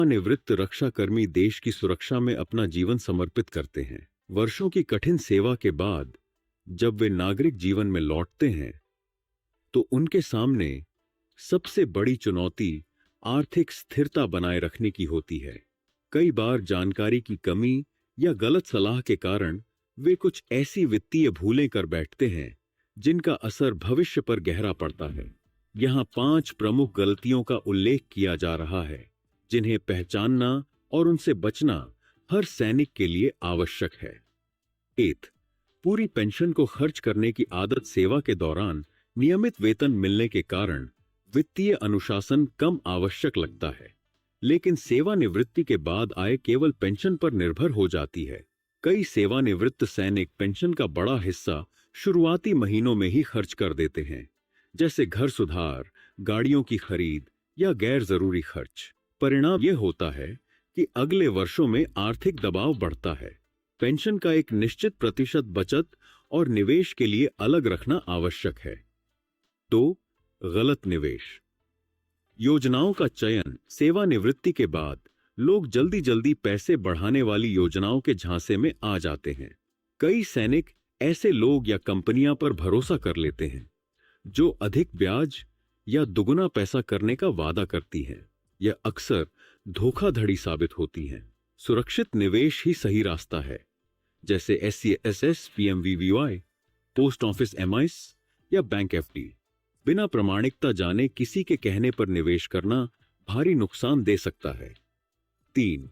निवृत्त रक्षाकर्मी देश की सुरक्षा में अपना जीवन समर्पित करते हैं। वर्षों की कठिन सेवा के बाद जब वे नागरिक जीवन में लौटते हैं तो उनके सामने सबसे बड़ी चुनौती आर्थिक स्थिरता बनाए रखने की होती है। कई बार जानकारी की कमी या गलत सलाह के कारण वे कुछ ऐसी वित्तीय भूलें कर बैठते हैं जिनका असर भविष्य पर गहरा पड़ता है। यहाँ 5 प्रमुख गलतियों का उल्लेख किया जा रहा है जिन्हें पहचानना और उनसे बचना हर सैनिक के लिए आवश्यक है। 1. पूरी पेंशन को खर्च करने की आदत। सेवा के दौरान नियमित वेतन मिलने के कारण वित्तीय अनुशासन कम आवश्यक लगता है, लेकिन सेवानिवृत्ति के बाद आय केवल पेंशन पर निर्भर हो जाती है। कई सेवानिवृत्त सैनिक पेंशन का बड़ा हिस्सा शुरुआती महीनों में ही खर्च कर देते हैं, जैसे घर सुधार, गाड़ियों की खरीद या गैर जरूरी खर्च। परिणाम यह होता है कि अगले वर्षों में आर्थिक दबाव बढ़ता है। पेंशन का एक निश्चित प्रतिशत बचत और निवेश के लिए अलग रखना आवश्यक है। 2. गलत निवेश। योजनाओं का चयन। सेवानिवृत्ति के बाद लोग जल्दी जल्दी पैसे बढ़ाने वाली योजनाओं के झांसे में आ जाते हैं। कई सैनिक ऐसे लोग या कंपनियां पर भरोसा कर लेते हैं जो अधिक ब्याज या दुगुना पैसा करने का वादा करती हैं। यह अक्सर धोखाधड़ी साबित होती हैं। सुरक्षित निवेश ही सही रास्ता है, जैसे SCSS, PMVVY, post office MIS या बैंक FD। बिना प्रमाणिकता जाने किसी के कहने पर निवेश करना भारी नुकसान दे सकता है। 3.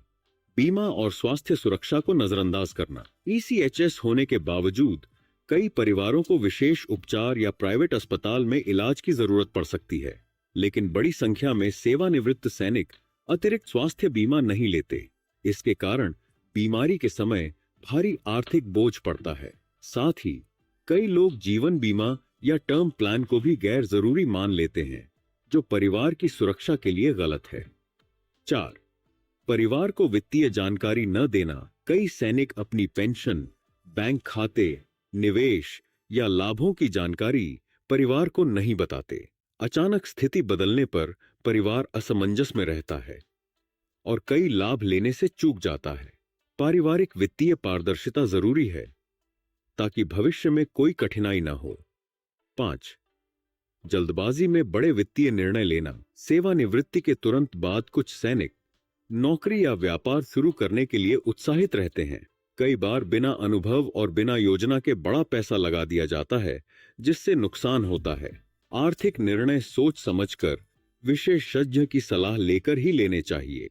बीमा और स्वास्थ्य सुरक्षा को नजरअंदाज करना। ECHS होने के बावजूद कई परिवारों को विशेष उपचार या प्राइवेट अस्पताल में इलाज की जरूरत पड़ सकती है, लेकिन बड़ी संख्या में सेवानिवृत्त सैनिक अतिरिक्त स्वास्थ्य बीमा नहीं लेते। इसके कारण बीमारी के समय भारी आर्थिक बोझ पड़ता है। साथ ही कई लोग जीवन बीमा या टर्म प्लान को भी गैर जरूरी मान लेते हैं, जो परिवार की सुरक्षा के लिए गलत है। 4. परिवार को वित्तीय जानकारी न देना। कई सैनिक अपनी पेंशन, बैंक खाते, निवेश या लाभों की जानकारी परिवार को नहीं बताते। अचानक स्थिति बदलने पर परिवार असमंजस में रहता है और कई लाभ लेने से चूक जाता है। पारिवारिक वित्तीय पारदर्शिता जरूरी है ताकि भविष्य में कोई कठिनाई न हो। 5. जल्दबाजी में बड़े वित्तीय निर्णय लेना। सेवानिवृत्ति के तुरंत बाद कुछ सैनिक नौकरी या व्यापार शुरू करने के लिए उत्साहित रहते हैं। कई बार बिना अनुभव और बिना योजना के बड़ा पैसा लगा दिया जाता है, जिससे नुकसान होता है। आर्थिक निर्णय सोच समझकर विशेषज्ञ की सलाह लेकर ही लेने चाहिए।